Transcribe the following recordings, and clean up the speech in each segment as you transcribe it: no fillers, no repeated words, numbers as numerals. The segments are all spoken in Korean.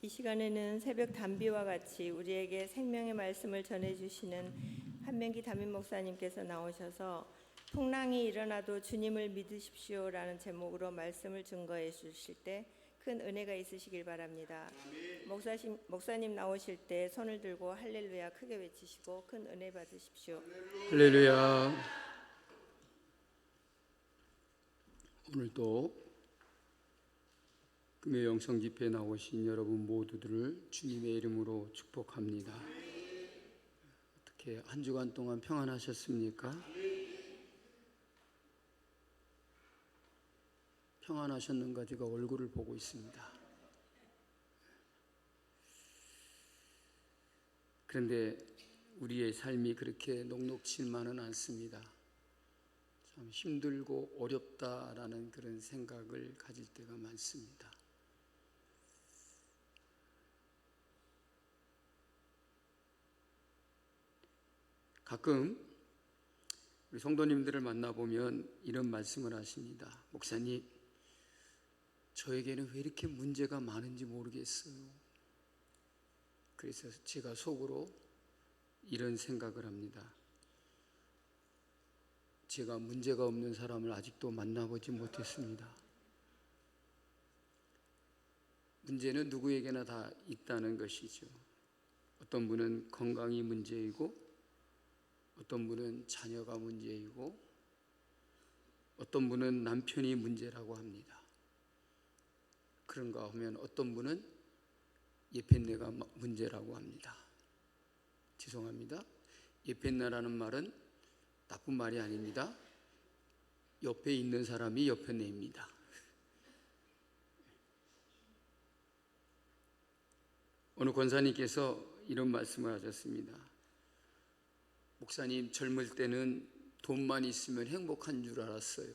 이 시간에는 새벽 단비와 같이 우리에게 생명의 말씀을 전해주시는 한명기 담임 목사님께서 나오셔서 풍랑이 일어나도 주님을 믿으십시오라는 제목으로 말씀을 증거해 주실 때 큰 은혜가 있으시길 바랍니다. 목사님 나오실 때 손을 들고 할렐루야 크게 외치시고 큰 은혜 받으십시오. 할렐루야. 오늘도 금요 영성 집회에 나오신 여러분 모두들을 주님의 이름으로 축복합니다. 어떻게 한 주간 동안 평안하셨습니까? 평안하셨는가 제가 얼굴을 보고 있습니다. 그런데 우리의 삶이 그렇게 녹록칠만은 않습니다. 참 힘들고 어렵다라는 그런 생각을 가질 때가 많습니다. 가끔 우리 성도님들을 만나보면 이런 말씀을 하십니다. 목사님, 저에게는 왜 이렇게 문제가 많은지 모르겠어요. 그래서 제가 속으로 이런 생각을 합니다. 제가 문제가 없는 사람을 아직도 만나보지 못했습니다. 문제는 누구에게나 다 있다는 것이죠. 어떤 분은 건강이 문제이고, 어떤 분은 자녀가 문제이고, 어떤 분은 남편이 문제라고 합니다. 그런가 하면 어떤 분은 예편내가 문제라고 합니다. 죄송합니다. 예편내라는 말은 나쁜 말이 아닙니다. 옆에 있는 사람이 예편내입니다. 어느 권사님께서 이런 말씀을 하셨습니다. 목사님, 젊을 때는 돈만 있으면 행복한 줄 알았어요.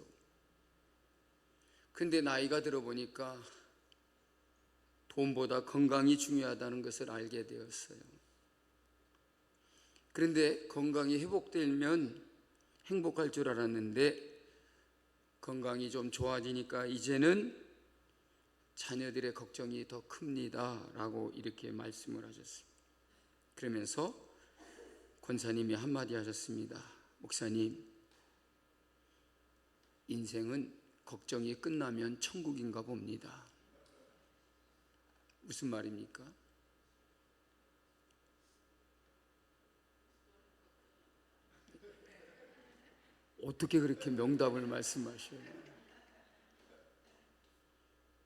근데 나이가 들어보니까 돈보다 건강이 중요하다는 것을 알게 되었어요. 그런데 건강이 회복되면 행복할 줄 알았는데 건강이 좀 좋아지니까 이제는 자녀들의 걱정이 더 큽니다 라고 이렇게 말씀을 하셨습니다. 그러면서 권사님이 한마디 하셨습니다. 목사님, 인생은 걱정이 끝나면 천국인가 봅니다. 무슨 말입니까? 어떻게 그렇게 명답을 말씀하셔요?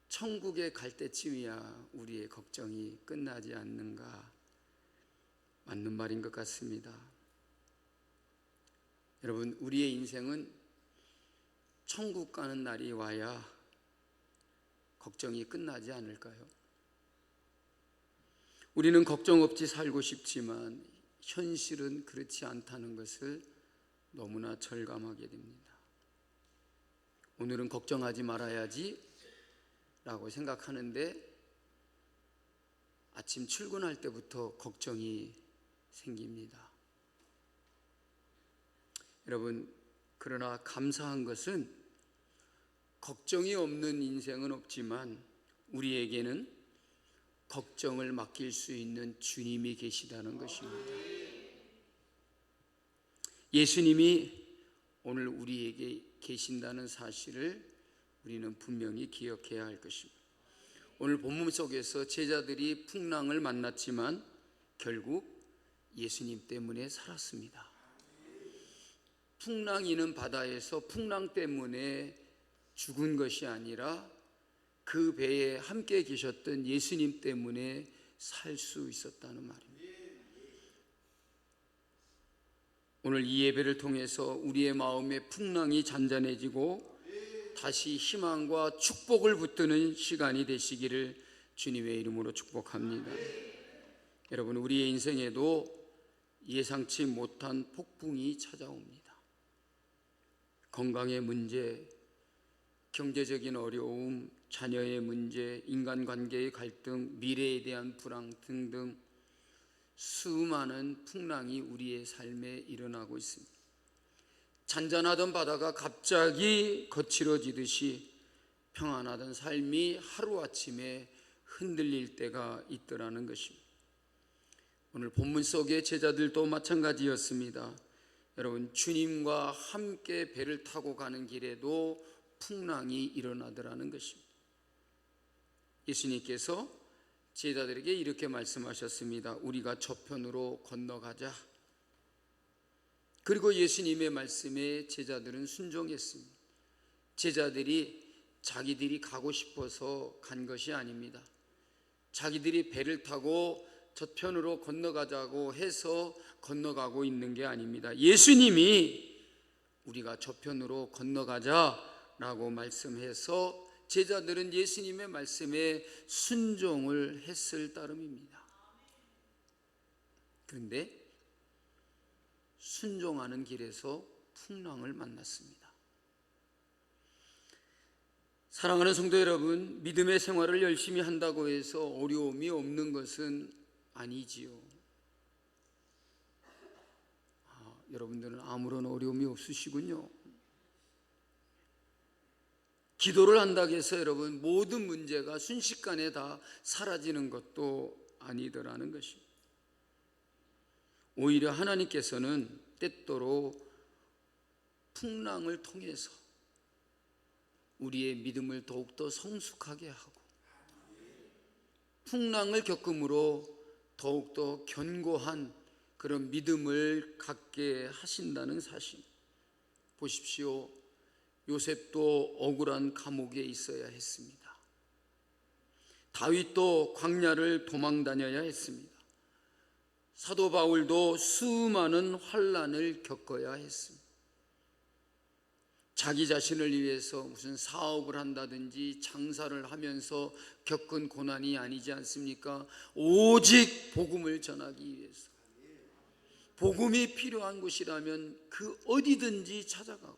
천국에 갈 때쯤이야 우리의 걱정이 끝나지 않는가? 맞는 말인 것 같습니다. 여러분, 우리의 인생은 천국 가는 날이 와야 걱정이 끝나지 않을까요? 우리는 걱정 없이 살고 싶지만 현실은 그렇지 않다는 것을 너무나 절감하게 됩니다. 오늘은 걱정하지 말아야지 라고 생각하는데 아침 출근할 때부터 걱정이 생깁니다. 여러분, 그러나 감사한 것은 걱정이 없는 인생은 없지만 우리에게는 걱정을 맡길 수 있는 주님이 계시다는 것입니다. 예수님이 오늘 우리에게 계신다는 사실을 우리는 분명히 기억해야 할 것입니다. 오늘 본문 속에서 제자들이 풍랑을 만났지만 결국 예수님 때문에 살았습니다. 풍랑이는 바다에서 풍랑 때문에 죽은 것이 아니라 그 배에 함께 계셨던 예수님 때문에 살 수 있었다는 말입니다. 오늘 이 예배를 통해서 우리의 마음에 풍랑이 잔잔해지고 다시 희망과 축복을 붙드는 시간이 되시기를 주님의 이름으로 축복합니다. 여러분, 우리의 인생에도 예상치 못한 폭풍이 찾아옵니다. 건강의 문제, 경제적인 어려움, 자녀의 문제, 인간관계의 갈등, 미래에 대한 불안 등등 수많은 풍랑이 우리의 삶에 일어나고 있습니다. 잔잔하던 바다가 갑자기 거칠어지듯이 평안하던 삶이 하루아침에 흔들릴 때가 있더라는 것입니다. 오늘 본문 속의 제자들도 마찬가지였습니다. 여러분, 주님과 함께 배를 타고 가는 길에도 풍랑이 일어나더라는 것입니다. 예수님께서 제자들에게 이렇게 말씀하셨습니다. 우리가 저편으로 건너가자. 그리고 예수님의 말씀에 제자들은 순종했습니다. 제자들이 자기들이 가고 싶어서 간 것이 아닙니다. 자기들이 배를 타고 저편으로 건너가자고 해서 건너가고 있는 게 아닙니다. 예수님이 우리가 저편으로 건너가자라고 말씀해서 제자들은 예수님의 말씀에 순종을 했을 따름입니다. 그런데 순종하는 길에서 풍랑을 만났습니다. 사랑하는 성도 여러분, 믿음의 생활을 열심히 한다고 해서 어려움이 없는 것은 아니지요. 여러분들은 아무런 어려움이 없으시군요. 기도를 한다고 해서 여러분 모든 문제가 순식간에 다 사라지는 것도 아니더라는 것입니다. 오히려 하나님께서는 때때로 풍랑을 통해서 우리의 믿음을 더욱더 성숙하게 하고 풍랑을 겪음으로 더욱더 견고한 그런 믿음을 갖게 하신다는 사실. 보십시오. 요셉도 억울한 감옥에 있어야 했습니다. 다윗도 광야를 도망 다녀야 했습니다. 사도 바울도 수많은 환난을 겪어야 했습니다. 자기 자신을 위해서 무슨 사업을 한다든지 장사를 하면서 겪은 고난이 아니지 않습니까? 오직 복음을 전하기 위해서, 복음이 필요한 곳이라면 그 어디든지 찾아가고,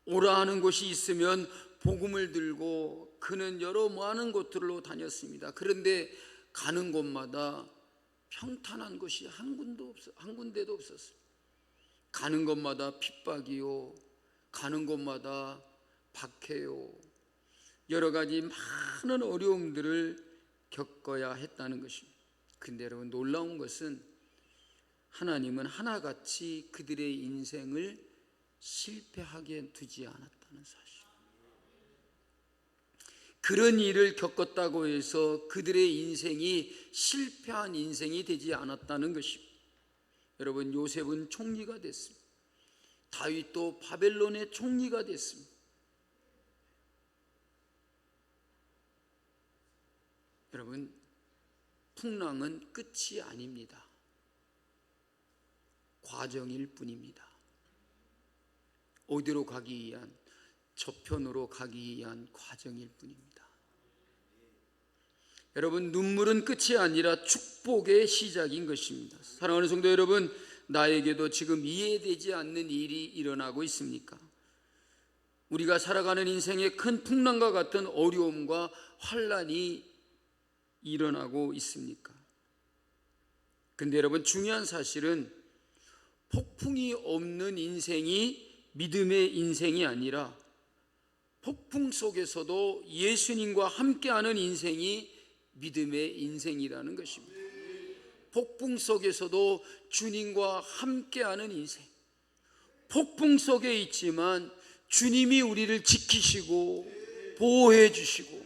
오라 하는 곳이 있으면 복음을 들고 그는 여러 많은 곳들로 다녔습니다. 그런데 가는 곳마다 평탄한 곳이 한 군데도 없었어요. 가는 곳마다 핍박이요, 가는 곳마다 박해요, 여러 가지 많은 어려움들을 겪어야 했다는 것입니다. 근데 여러분, 놀라운 것은 하나님은 하나같이 그들의 인생을 실패하게 두지 않았다는 사실. 그런 일을 겪었다고 해서 그들의 인생이 실패한 인생이 되지 않았다는 것입니다. 여러분, 요셉은 총리가 됐습니다. 다윗도 바벨론의 총리가 됐습니다. 여러분, 풍랑은 끝이 아닙니다. 과정일 뿐입니다. 어디로 가기 위한, 저편으로 가기 위한 과정일 뿐입니다. 여러분, 눈물은 끝이 아니라 축복의 시작인 것입니다. 사랑하는 성도 여러분, 나에게도 지금 이해되지 않는 일이 일어나고 있습니까? 우리가 살아가는 인생에 큰 풍랑과 같은 어려움과 환난이 일어나고 있습니까? 근데 여러분, 중요한 사실은 폭풍이 없는 인생이 믿음의 인생이 아니라 폭풍 속에서도 예수님과 함께하는 인생이 믿음의 인생이라는 것입니다. 폭풍 속에서도 주님과 함께하는 인생, 폭풍 속에 있지만 주님이 우리를 지키시고 보호해 주시고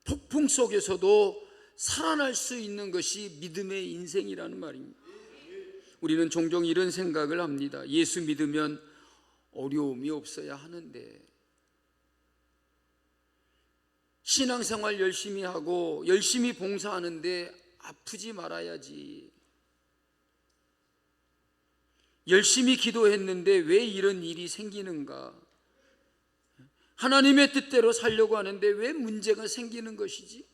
폭풍 속에서도 살아날 수 있는 것이 믿음의 인생이라는 말입니다. 우리는 종종 이런 생각을 합니다. 예수 믿으면 어려움이 없어야 하는데, 신앙생활 열심히 하고 열심히 봉사하는데 아프지 말아야지, 열심히 기도했는데 왜 이런 일이 생기는가, 하나님의 뜻대로 살려고 하는데 왜 문제가 생기는 것이지?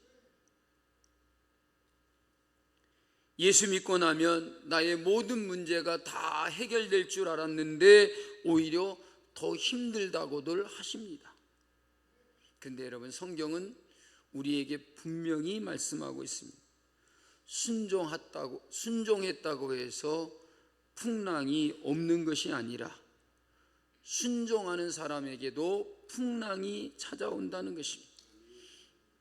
예수 믿고 나면 나의 모든 문제가 다 해결될 줄 알았는데 오히려 더 힘들다고들 하십니다. 근데 여러분, 성경은 우리에게 분명히 말씀하고 있습니다. 순종했다고 해서 풍랑이 없는 것이 아니라 순종하는 사람에게도 풍랑이 찾아온다는 것입니다.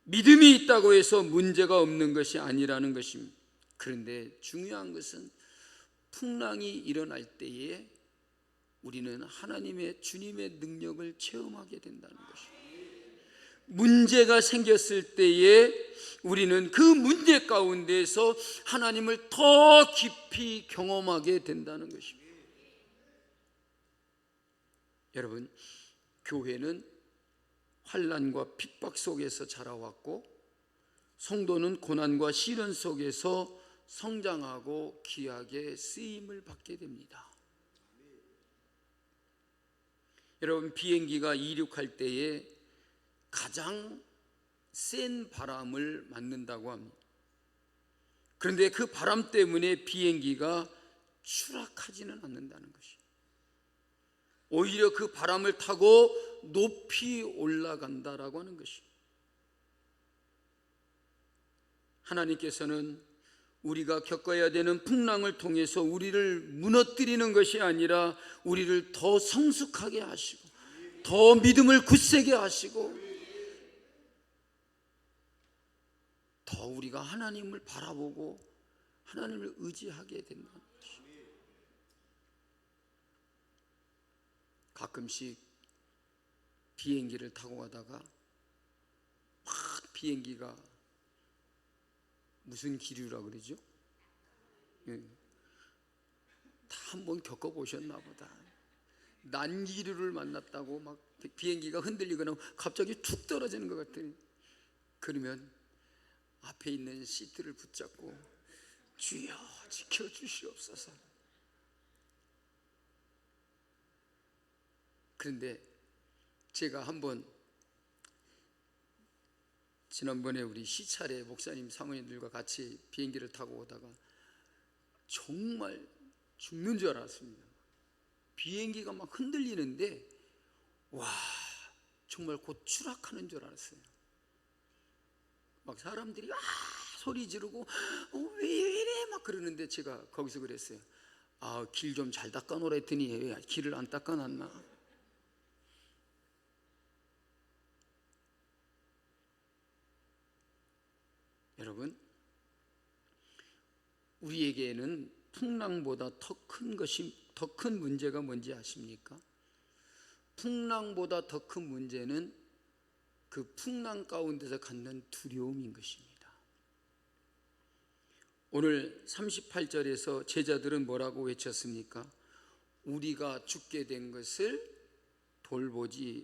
믿음이 있다고 해서 문제가 없는 것이 아니라는 것입니다. 그런데 중요한 것은 풍랑이 일어날 때에 우리는 하나님의 주님의 능력을 체험하게 된다는 것입니다. 문제가 생겼을 때에 우리는 그 문제 가운데서 하나님을 더 깊이 경험하게 된다는 것입니다. 여러분, 교회는 환난과 핍박 속에서 자라왔고 성도는 고난과 시련 속에서 성장하고 귀하게 쓰임을 받게 됩니다. 여러분, 비행기가 이륙할 때에 가장 센 바람을 맞는다고 합니다. 그런데 그 바람 때문에 비행기가 추락하지는 않는다는 것이에요. 오히려 그 바람을 타고 높이 올라간다라고 하는 것입니다. 하나님께서는 우리가 겪어야 되는 풍랑을 통해서 우리를 무너뜨리는 것이 아니라 우리를 더 성숙하게 하시고 더 믿음을 굳세게 하시고 더 우리가 하나님을 바라보고 하나님을 의지하게 된다는 것입니다. 가끔씩 비행기를 타고 가다가 막 비행기가 무슨 기류라 그러죠? 다 한번 겪어보셨나 보다. 난기류를 만났다고 막 비행기가 흔들리거나 갑자기 툭 떨어지는 것 같더니, 그러면 앞에 있는 시트를 붙잡고 주여 지켜주시옵소서. 그런데 제가 한번 지난번에 우리 시찰에 목사님 사모님들과 같이 비행기를 타고 오다가 정말 죽는 줄 알았습니다. 비행기가 막 흔들리는데 와, 정말 곧 추락하는 줄 알았어요. 막 사람들이 소리 지르고 왜 이래 막 그러는데 제가 거기서 그랬어요. 길 좀 잘 닦아놓으라 했더니 왜 길을 안 닦아놨나. 여러분, 우리에게는 풍랑보다 더 큰 문제가 뭔지 아십니까? 풍랑보다 더 큰 문제는 그 풍랑 가운데서 갖는 두려움인 것입니다. 오늘 38절에서 제자들은 뭐라고 외쳤습니까? 우리가 죽게 된 것을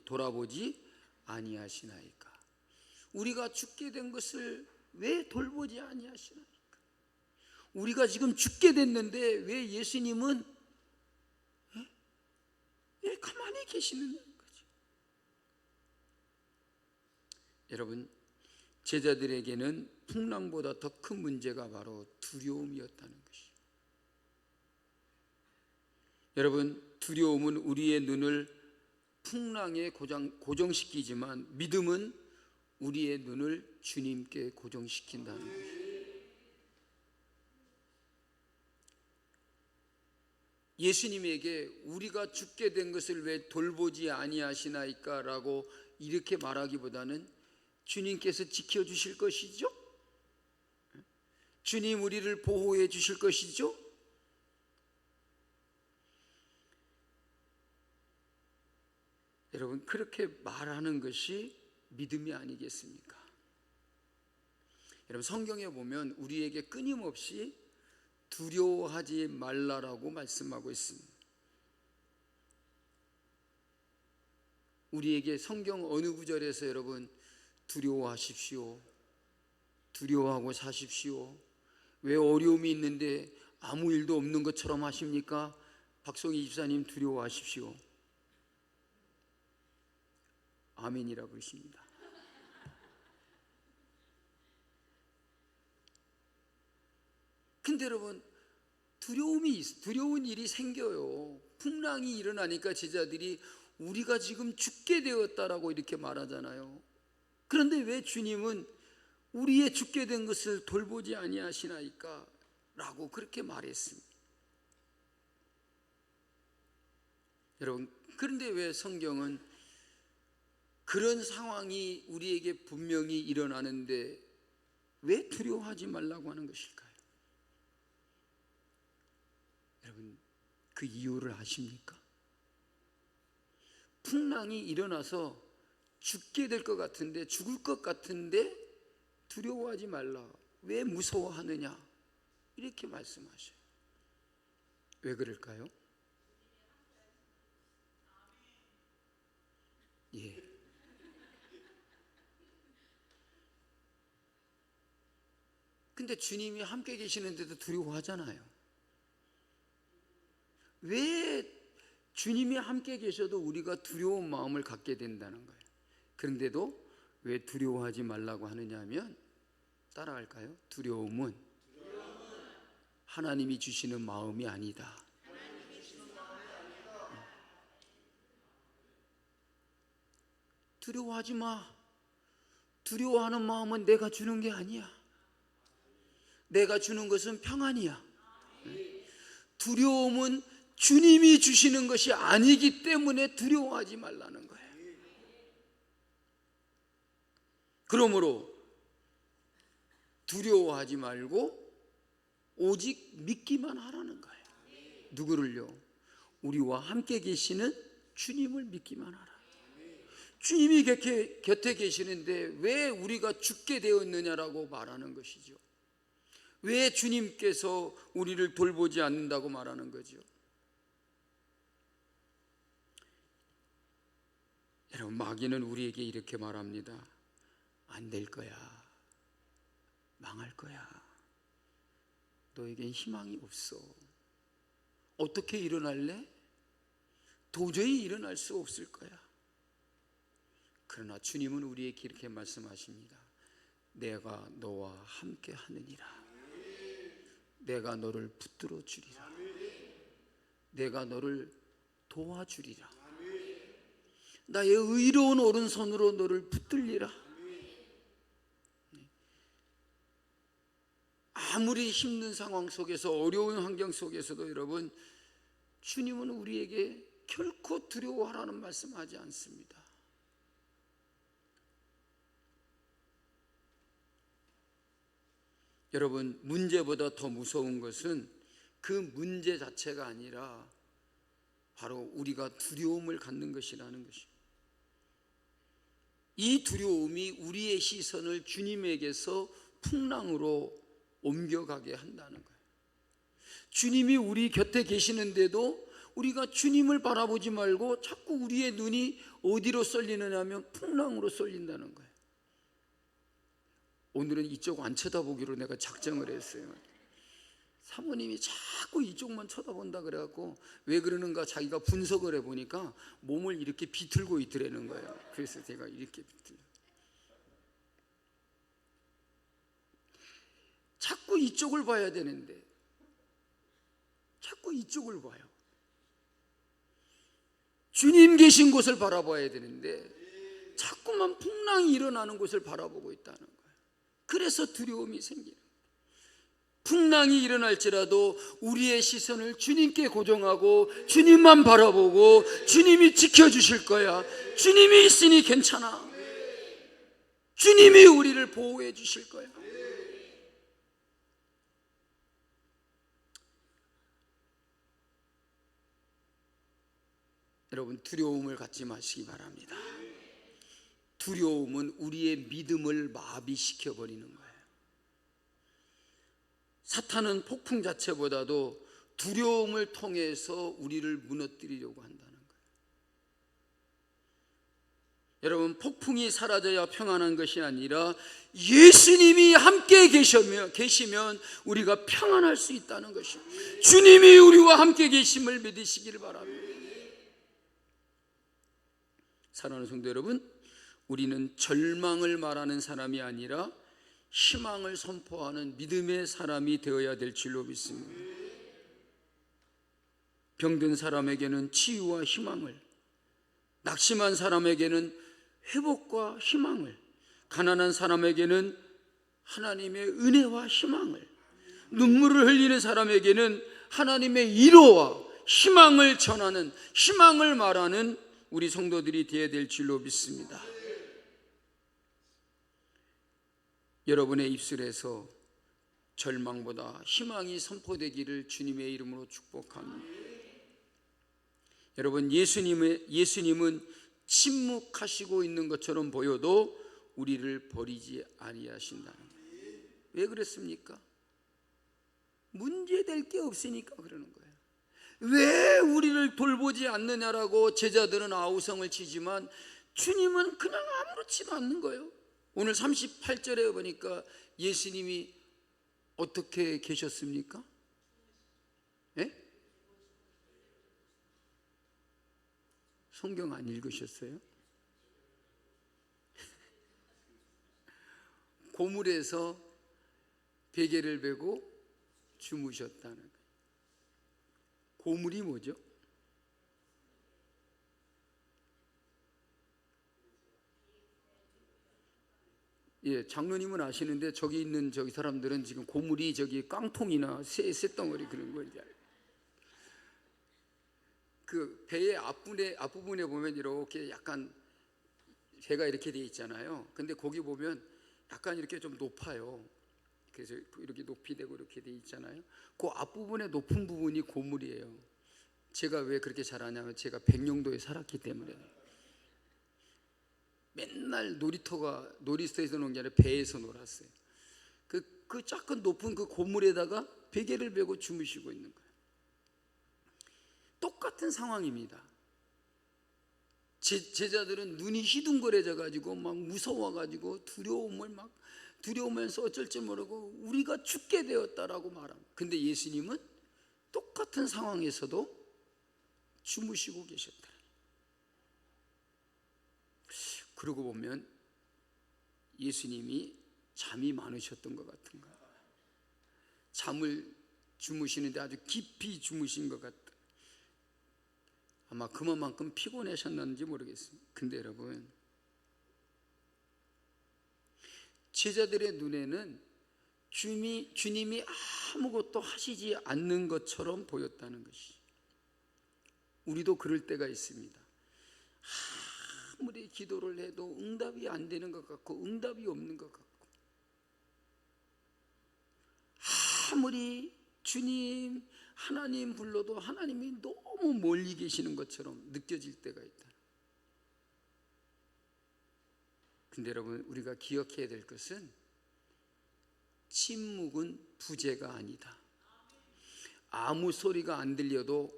돌아보지 아니하시나이까. 우리가 죽게 된 것을 왜 돌보지 아니하시나이까? 우리가 지금 죽게 됐는데 왜 예수님은 왜 가만히 계시는 거죠? 여러분, 제자들에게는 풍랑보다 더 큰 문제가 바로 두려움이었다는 것이죠. 여러분, 두려움은 우리의 눈을 풍랑에 고정시키지만 믿음은 우리의 눈을 주님께 고정시킨다는 것이죠. 예수님에게 우리가 죽게 된 것을 왜 돌보지 아니하시나이까 라고 이렇게 말하기보다는 주님께서 지켜주실 것이죠? 주님 우리를 보호해 주실 것이죠? 여러분, 그렇게 말하는 것이 믿음이 아니겠습니까? 여러분, 성경에 보면 우리에게 끊임없이 두려워하지 말라라고 말씀하고 있습니다. 우리에게 성경 어느 구절에서 여러분 두려워하십시오, 두려워하고 사십시오, 왜 어려움이 있는데 아무 일도 없는 것처럼 하십니까? 박송희 집사님 두려워하십시오. 아멘이라고 그러십니다. 근데 여러분, 두려운 일이 생겨요. 풍랑이 일어나니까 제자들이 우리가 지금 죽게 되었다라고 이렇게 말하잖아요. 그런데 왜 주님은 우리의 죽게 된 것을 돌보지 아니하시나이까 라고 그렇게 말했습니다. 여러분, 그런데 왜 성경은 그런 상황이 우리에게 분명히 일어나는데 왜 두려워하지 말라고 하는 것일까요? 여러분, 그 이유를 아십니까? 풍랑이 일어나서 죽게 될 것 같은데, 죽을 것 같은데 두려워하지 말라. 왜 무서워하느냐? 이렇게 말씀하셔요. 왜 그럴까요? 예. 근데 주님이 함께 계시는데도 두려워하잖아요. 왜 주님이 함께 계셔도 우리가 두려운 마음을 갖게 된다는 거예요. 그런데도 왜 두려워하지 말라고 하느냐 하면, 따라갈까요? 두려움은 하나님이 주시는 마음이 아니다. 두려워하지 마. 두려워하는 마음은 내가 주는 게 아니야. 내가 주는 것은 평안이야. 두려움은 주님이 주시는 것이 아니기 때문에 두려워하지 말라는 거예요. 그러므로 두려워하지 말고 오직 믿기만 하라는 거예요. 누구를요? 우리와 함께 계시는 주님을 믿기만 하라. 주님이 곁에 계시는데 왜 우리가 죽게 되었느냐라고 말하는 것이죠. 왜 주님께서 우리를 돌보지 않는다고 말하는 거죠. 여러분, 마귀는 우리에게 이렇게 말합니다. 안 될 거야. 망할 거야. 너에겐 희망이 없어. 어떻게 일어날래? 도저히 일어날 수 없을 거야. 그러나 주님은 우리에게 이렇게 말씀하십니다. 내가 너와 함께 하느니라. 내가 너를 붙들어 주리라. 내가 너를 도와주리라. 나의 의로운 오른손으로 너를 붙들리라. 아무리 힘든 상황 속에서, 어려운 환경 속에서도 여러분, 주님은 우리에게 결코 두려워하라는 말씀하지 않습니다. 여러분, 문제보다 더 무서운 것은 그 문제 자체가 아니라 바로 우리가 두려움을 갖는 것이라는 것입니다. 이 두려움이 우리의 시선을 주님에게서 풍랑으로 옮겨가게 한다는 거예요. 주님이 우리 곁에 계시는데도 우리가 주님을 바라보지 말고 자꾸 우리의 눈이 어디로 쏠리느냐 하면 풍랑으로 쏠린다는 거예요. 오늘은 이쪽 안 쳐다보기로 내가 작정을 했어요. 사모님이 자꾸 이쪽만 쳐다본다 그래갖고 왜 그러는가 자기가 분석을 해보니까 몸을 이렇게 비틀고 있더라는 거예요. 그래서 제가 이렇게 비틀려. 자꾸 이쪽을 봐야 되는데 자꾸 이쪽을 봐요. 주님 계신 곳을 바라봐야 되는데 자꾸만 풍랑이 일어나는 곳을 바라보고 있다는 거예요. 그래서 두려움이 생기는 거예요. 풍랑이 일어날지라도 우리의 시선을 주님께 고정하고 주님만 바라보고 주님이 지켜주실 거야. 주님이 있으니 괜찮아. 주님이 우리를 보호해 주실 거야. 여러분, 두려움을 갖지 마시기 바랍니다. 두려움은 우리의 믿음을 마비시켜 버리는 거예요. 사탄은 폭풍 자체보다도 두려움을 통해서 우리를 무너뜨리려고 한다는 거예요. 여러분, 폭풍이 사라져야 평안한 것이 아니라 예수님이 함께 계시면 우리가 평안할 수 있다는 것입니다. 주님이 우리와 함께 계심을 믿으시기를 바랍니다. 사랑하는 성도 여러분, 우리는 절망을 말하는 사람이 아니라 희망을 선포하는 믿음의 사람이 되어야 될 줄로 믿습니다. 병든 사람에게는 치유와 희망을, 낙심한 사람에게는 회복과 희망을, 가난한 사람에게는 하나님의 은혜와 희망을, 눈물을 흘리는 사람에게는 하나님의 위로와 희망을 전하는, 희망을 말하는 우리 성도들이 되어야 될 줄로 믿습니다. 여러분의 입술에서 절망보다 희망이 선포되기를 주님의 이름으로 축복합니다. 여러분, 예수님은 침묵하시고 있는 것처럼 보여도 우리를 버리지 아니하신다는 거예요. 왜 그랬습니까? 문제될 게 없으니까 그러는 거예요. 왜 우리를 돌보지 않느냐라고 제자들은 아우성을 치지만 주님은 그냥 아무렇지도 않는 거예요. 오늘 38절에 보니까 예수님이 어떻게 계셨습니까? 예? 성경 안 읽으셨어요? 고물에서 베개를 베고 주무셨다는 거예요. 고물이 뭐죠? 예, 장로님은 아시는데 저기 있는 저기 사람들은 지금 고물이 저기 깡통이나 쇳덩어리 그런 거 이제 그 배의 앞부분에 보면 이렇게 약간 배가 이렇게 돼 있잖아요. 근데 거기 보면 약간 이렇게 좀 높아요. 그래서 이렇게 높이 되고 이렇게 돼 있잖아요. 그 앞부분에 높은 부분이 고물이에요. 제가 왜 그렇게 잘 아냐면 제가 백령도에 살았기 때문에. 맨날 놀이터에서 노는 게 아니라 배에서 놀았어요. 그 작은 높은 그 고물에다가 베개를 베고 주무시고 있는 거예요. 똑같은 상황입니다. 제자들은 눈이 희둥거려져 가지고 막 무서워 가지고 두려우면서 어쩔 줄 모르고 우리가 죽게 되었다라고 말합니다. 근데 예수님은 똑같은 상황에서도 주무시고 계셨다. 그러고 보면 예수님이 잠이 많으셨던 것 같은가. 잠을 주무시는데 아주 깊이 주무신 것 같다. 아마 그만큼 피곤하셨는지 모르겠습니다. 근데 여러분, 제자들의 눈에는 주님이 아무것도 하시지 않는 것처럼 보였다는 것이. 우리도 그럴 때가 있습니다. 아무리 기도를 해도 응답이 안 되는 것 같고 응답이 없는 것 같고, 아무리 주님 하나님 불러도 하나님이 너무 멀리 계시는 것처럼 느껴질 때가 있다. 근데 여러분, 우리가 기억해야 될 것은 침묵은 부재가 아니다. 아무 소리가 안 들려도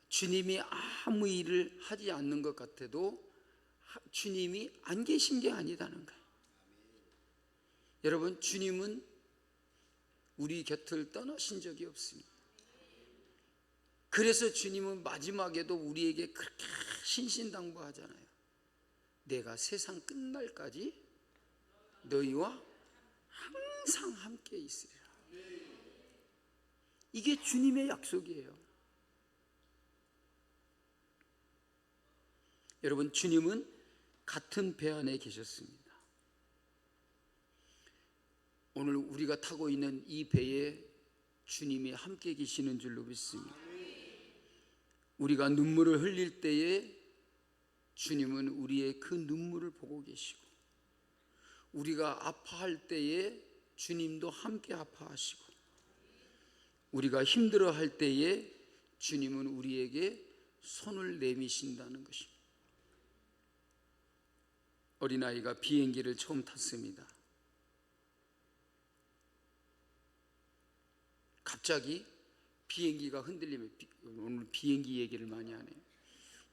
주님이 아무 일을 하지 않는 것 같아도 주님이 안 계신 게 아니다는 거예요. 여러분, 주님은 우리 곁을 떠나신 적이 없습니다. 그래서 주님은 마지막에도 우리에게 그렇게 신신당부하잖아요. 내가 세상 끝날까지 너희와 항상 함께 있으리라. 이게 주님의 약속이에요. 여러분, 주님은 같은 배 안에 계셨습니다. 오늘 우리가 타고 있는 이 배에 주님이 함께 계시는 줄로 믿습니다. 우리가 눈물을 흘릴 때에 주님은 우리의 그 눈물을 보고 계시고, 우리가 아파할 때에 주님도 함께 아파하시고, 우리가 힘들어할 때에 주님은 우리에게 손을 내미신다는 것입니다. 어린아이가 비행기를 처음 탔습니다. 갑자기 비행기가 흔들리면, 오늘 비행기 얘기를 많이 하네요.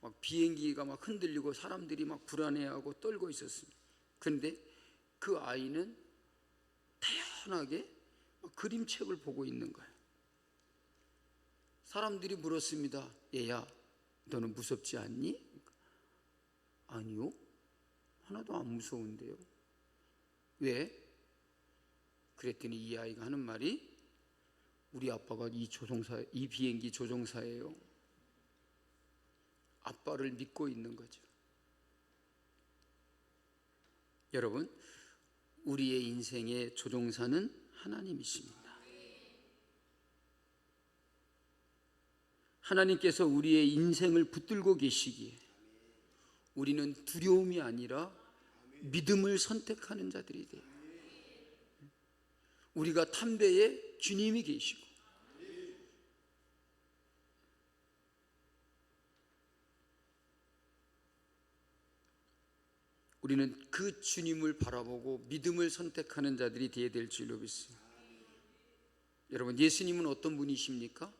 막 비행기가 막 흔들리고 사람들이 막 불안해하고 떨고 있었습니다. 그런데 그 아이는 태연하게 그림책을 보고 있는 거예요. 사람들이 물었습니다. 얘야, 너는 무섭지 않니? 아니요, 하나도 안 무서운데요. 왜? 그랬더니 이 아이가 하는 말이, 우리 아빠가 이 비행기 조종사예요. 아빠를 믿고 있는 거죠. 여러분, 우리의 인생의 조종사는 하나님이십니다. 하나님께서 우리의 인생을 붙들고 계시기에 우리는 두려움이 아니라 믿음을 선택하는 자들이 돼요. 우리가 탄 배에 주님이 계시고, 우리는 그 주님을 바라보고 믿음을 선택하는 자들이 되어야 될 줄로 믿습니다. 여러분, 예수님은 어떤 분이십니까?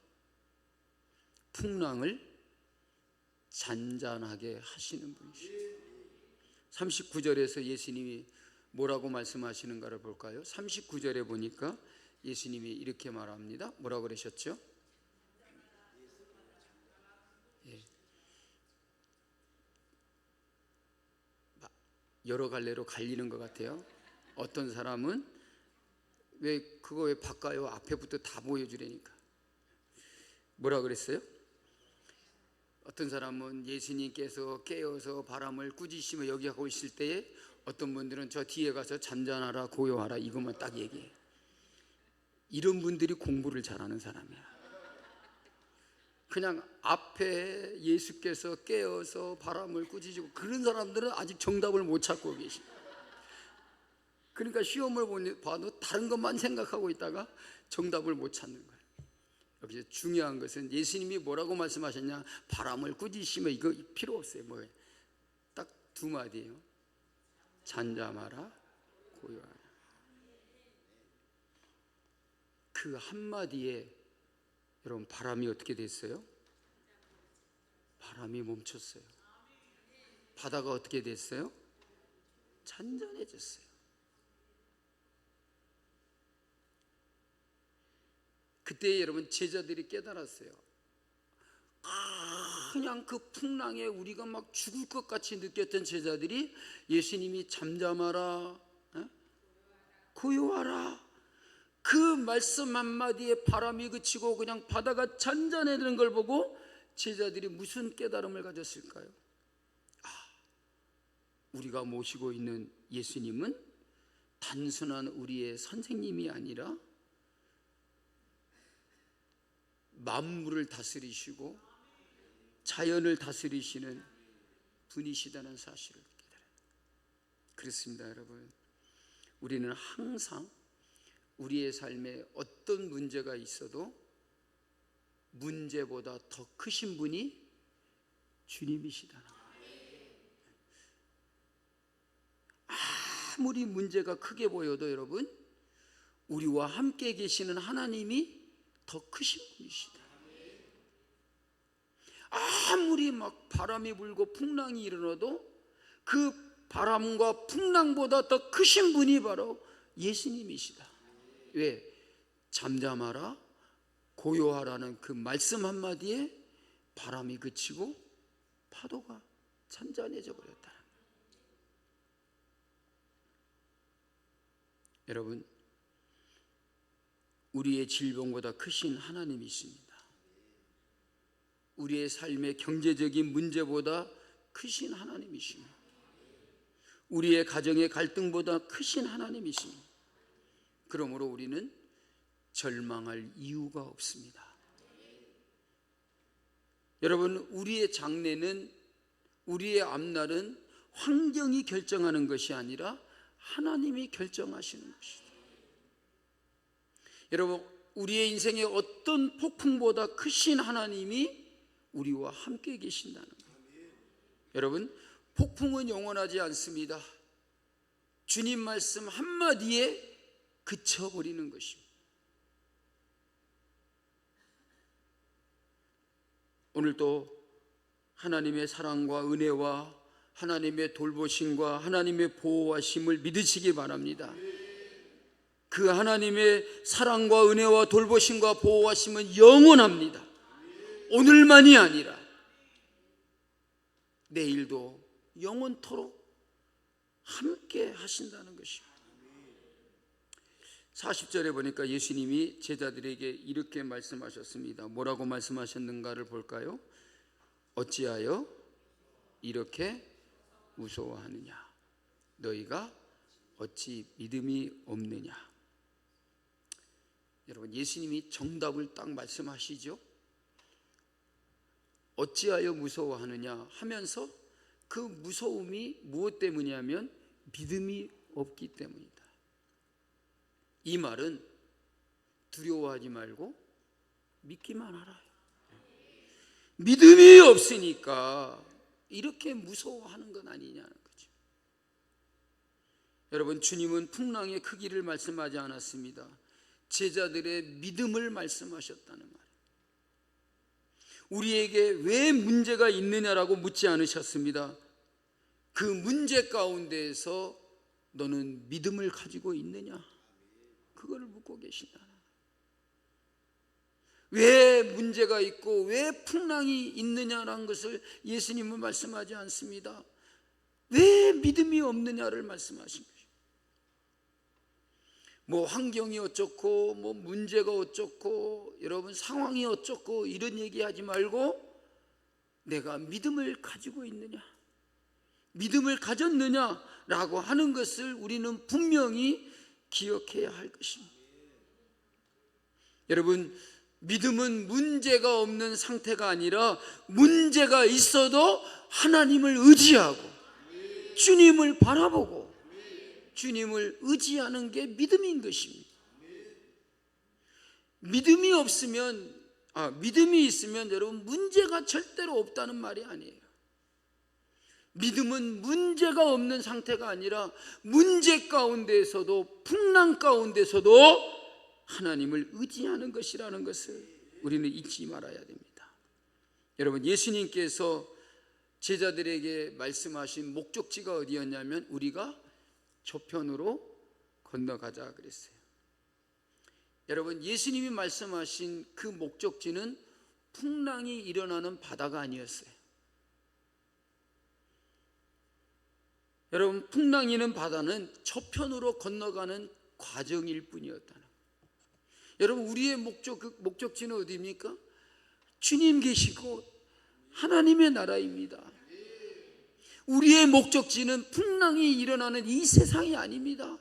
풍랑을 잔잔하게 하시는 분이십니다. 39절에서 예수님이 뭐라고 말씀하시는가를 볼까요? 39절에 보니까 예수님이 이렇게 말합니다. 뭐라고 그러셨죠? 여러 갈래로 갈리는 것 같아요. 어떤 사람은 왜 바꿔요? 앞에부터 다 보여주려니까. 뭐라 그랬어요? 어떤 사람은 예수님께서 깨어서 바람을 꾸짖으며 여기 하고 있을 때에 어떤 분들은 저 뒤에 가서 잔잔하라 고요하라 이것만 딱 얘기해. 이런 분들이 공부를 잘하는 사람이야. 그냥 앞에 예수께서 깨어서 바람을 꾸짖고 그런 사람들은 아직 정답을 못 찾고 계시. 그러니까 시험을 봐도 다른 것만 생각하고 있다가 정답을 못 찾는 거예요. 여기서 중요한 것은 예수님이 뭐라고 말씀하셨냐? 바람을 꾸짖으며 이거 필요 없어요. 뭐예요? 딱 두 마디예요. 잔잠하라 고요하라. 그 한마디에 여러분 바람이 어떻게 됐어요? 바람이 멈췄어요. 바다가 어떻게 됐어요? 잔잔해졌어요. 그때 여러분 제자들이 깨달았어요. 그냥 그 풍랑에 우리가 막 죽을 것 같이 느꼈던 제자들이 예수님이 잠잠하라 고요하라 그 말씀 한마디에 바람이 그치고 그냥 바다가 잔잔해지는 걸 보고 제자들이 무슨 깨달음을 가졌을까요? 우리가 모시고 있는 예수님은 단순한 우리의 선생님이 아니라 만물을 다스리시고 자연을 다스리시는 분이시다는 사실을 깨달아요. 그렇습니다, 여러분. 우리는 항상 우리의 삶에 어떤 문제가 있어도 문제보다 더 크신 분이 주님이시다는 거예요. 아무리 문제가 크게 보여도 여러분 우리와 함께 계시는 하나님이 더 크신 분이시다. 아무리 막 바람이 불고 풍랑이 일어나도 그 바람과 풍랑보다 더 크신 분이 바로 예수님이시다. 왜? 잠잠하라 고요하라는 그 말씀 한마디에 바람이 그치고 파도가 잔잔해져 버렸다. 여러분, 우리의 질병보다 크신 하나님이십니다. 우리의 삶의 경제적인 문제보다 크신 하나님이십니다. 우리의 가정의 갈등보다 크신 하나님이십니다. 그러므로 우리는 절망할 이유가 없습니다. 여러분, 우리의 장래는, 우리의 앞날은 환경이 결정하는 것이 아니라 하나님이 결정하시는 것이다. 여러분, 우리의 인생의 어떤 폭풍보다 크신 하나님이 우리와 함께 계신다는 거예요. 여러분, 폭풍은 영원하지 않습니다. 주님 말씀 한마디에 그쳐버리는 것입니다. 오늘도 하나님의 사랑과 은혜와 하나님의 돌보심과 하나님의 보호하심을 믿으시기 바랍니다. 그 하나님의 사랑과 은혜와 돌보심과 보호하심은 영원합니다. 오늘만이 아니라 내일도 영원토록 함께 하신다는 것입니다. 40절에 보니까 예수님이 제자들에게 이렇게 말씀하셨습니다. 뭐라고 말씀하셨는가를 볼까요? 어찌하여 이렇게 무서워하느냐? 너희가 어찌 믿음이 없느냐? 여러분, 예수님이 정답을 딱 말씀하시죠. 어찌하여 무서워하느냐 하면서 그 무서움이 무엇 때문이냐면 믿음이 없기 때문이다. 이 말은 두려워하지 말고 믿기만 하라. 믿음이 없으니까 이렇게 무서워하는 건 아니냐는 거죠. 여러분, 주님은 풍랑의 크기를 말씀하지 않았습니다. 제자들의 믿음을 말씀하셨다는 말. 우리에게 왜 문제가 있느냐라고 묻지 않으셨습니다. 그 문제 가운데에서 너는 믿음을 가지고 있느냐? 그걸 묻고 계신다. 왜 문제가 있고 왜 풍랑이 있느냐라는 것을 예수님은 말씀하지 않습니다. 왜 믿음이 없느냐를 말씀하신 것이죠. 뭐 환경이 어쩌고 뭐 문제가 어쩌고 여러분 상황이 어쩌고 이런 얘기하지 말고 내가 믿음을 가지고 있느냐, 믿음을 가졌느냐라고 하는 것을 우리는 분명히 기억해야 할 것입니다. 여러분, 믿음은 문제가 없는 상태가 아니라 문제가 있어도 하나님을 의지하고 주님을 바라보고 주님을 의지하는 게 믿음인 것입니다. 믿음이 있으면 여러분 문제가 절대로 없다는 말이 아니에요. 믿음은 문제가 없는 상태가 아니라 문제 가운데에서도 풍랑 가운데서도 하나님을 의지하는 것이라는 것을 우리는 잊지 말아야 됩니다. 여러분, 예수님께서 제자들에게 말씀하신 목적지가 어디였냐면 우리가 저편으로 건너가자 그랬어요. 여러분, 예수님이 말씀하신 그 목적지는 풍랑이 일어나는 바다가 아니었어요. 여러분, 풍랑이 있는 바다는 저편으로 건너가는 과정일 뿐이었다는 거예요. 여러분, 우리의 목적지는 어디입니까? 주님 계시고 하나님의 나라입니다. 우리의 목적지는 풍랑이 일어나는 이 세상이 아닙니다.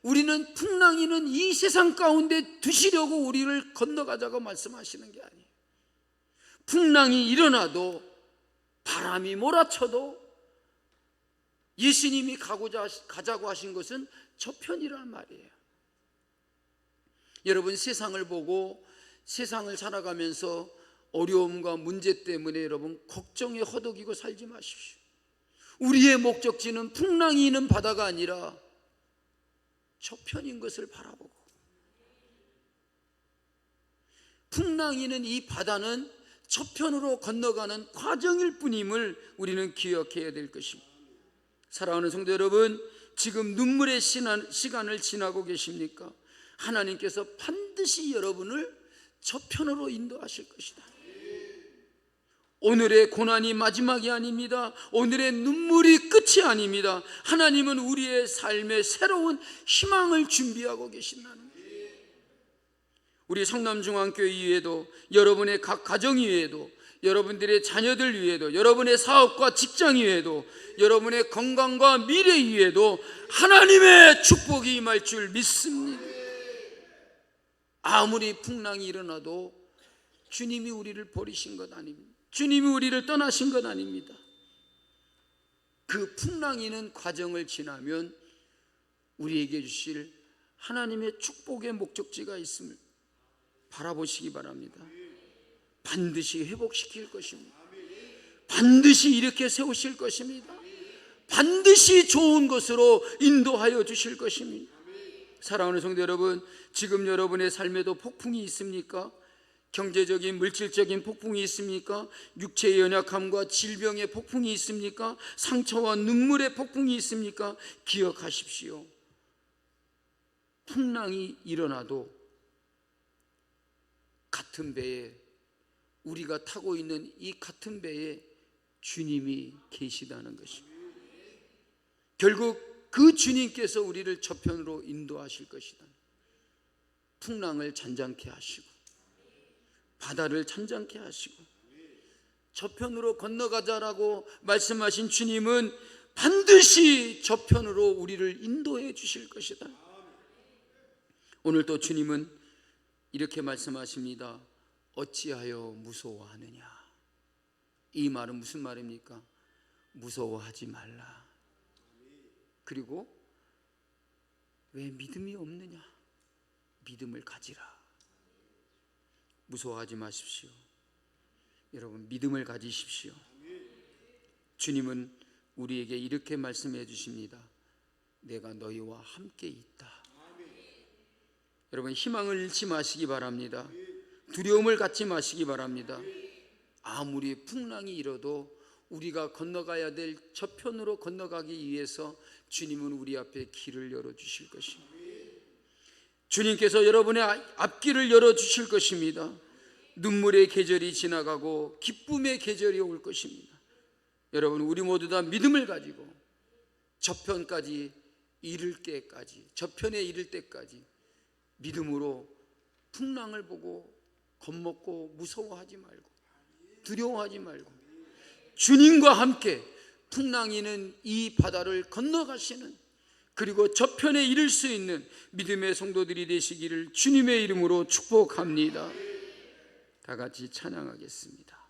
우리는 풍랑이는 이 세상 가운데 두시려고 우리를 건너가자고 말씀하시는 게 아니에요. 풍랑이 일어나도 바람이 몰아쳐도 예수님이 가자고 하신 것은 저편이란 말이에요. 여러분, 세상을 보고 세상을 살아가면서 어려움과 문제 때문에 여러분 걱정에 허덕이고 살지 마십시오. 우리의 목적지는 풍랑이 있는 바다가 아니라 저편인 것을 바라보고 풍랑이 있는 이 바다는 저편으로 건너가는 과정일 뿐임을 우리는 기억해야 될 것입니다. 사랑하는 성도 여러분, 지금 눈물의 시간을 지나고 계십니까? 하나님께서 반드시 여러분을 저편으로 인도하실 것이다. 오늘의 고난이 마지막이 아닙니다. 오늘의 눈물이 끝이 아닙니다. 하나님은 우리의 삶에 새로운 희망을 준비하고 계신다는 거예요. 우리 성남중앙교회 위에도 여러분의 각 가정 위에도 여러분들의 자녀들 위에도 여러분의 사업과 직장 위에도 여러분의 건강과 미래 위에도 하나님의 축복이 임할 줄 믿습니다. 아무리 풍랑이 일어나도 주님이 우리를 버리신 것 아닙니다. 주님이 우리를 떠나신 것 아닙니다. 그 풍랑이는 과정을 지나면 우리에게 주실 하나님의 축복의 목적지가 있음을 바라보시기 바랍니다. 반드시 회복시킬 것입니다. 반드시 이렇게 세우실 것입니다. 반드시 좋은 것으로 인도하여 주실 것입니다. 사랑하는 성도 여러분, 지금 여러분의 삶에도 폭풍이 있습니까? 경제적인 물질적인 폭풍이 있습니까? 육체의 연약함과 질병의 폭풍이 있습니까? 상처와 눈물의 폭풍이 있습니까? 기억하십시오. 풍랑이 일어나도 같은 배에 우리가 타고 있는 이 같은 배에 주님이 계시다는 것입니다. 결국 그 주님께서 우리를 저편으로 인도하실 것이다. 풍랑을 잔잔케 하시고 바다를 잔잔케 하시고 저편으로 건너가자라고 말씀하신 주님은 반드시 저편으로 우리를 인도해 주실 것이다. 오늘 또 주님은 이렇게 말씀하십니다. 어찌하여 무서워하느냐. 이 말은 무슨 말입니까? 무서워하지 말라. 그리고 왜 믿음이 없느냐? 믿음을 가지라. 무서워하지 마십시오. 여러분, 믿음을 가지십시오. 주님은 우리에게 이렇게 말씀해 주십니다. 내가 너희와 함께 있다. 여러분, 희망을 잃지 마시기 바랍니다. 두려움을 갖지 마시기 바랍니다. 아무리 풍랑이 일어도 우리가 건너가야 될 저편으로 건너가기 위해서 주님은 우리 앞에 길을 열어주실 것입니다. 주님께서 여러분의 앞길을 열어주실 것입니다. 눈물의 계절이 지나가고 기쁨의 계절이 올 것입니다. 여러분, 우리 모두 다 믿음을 가지고 저편에 이를 때까지 믿음으로 풍랑을 보고 겁먹고 무서워하지 말고 두려워하지 말고 주님과 함께 풍랑이는 이 바다를 건너가시는, 그리고 저편에 이를 수 있는 믿음의 성도들이 되시기를 주님의 이름으로 축복합니다. 다 같이 찬양하겠습니다.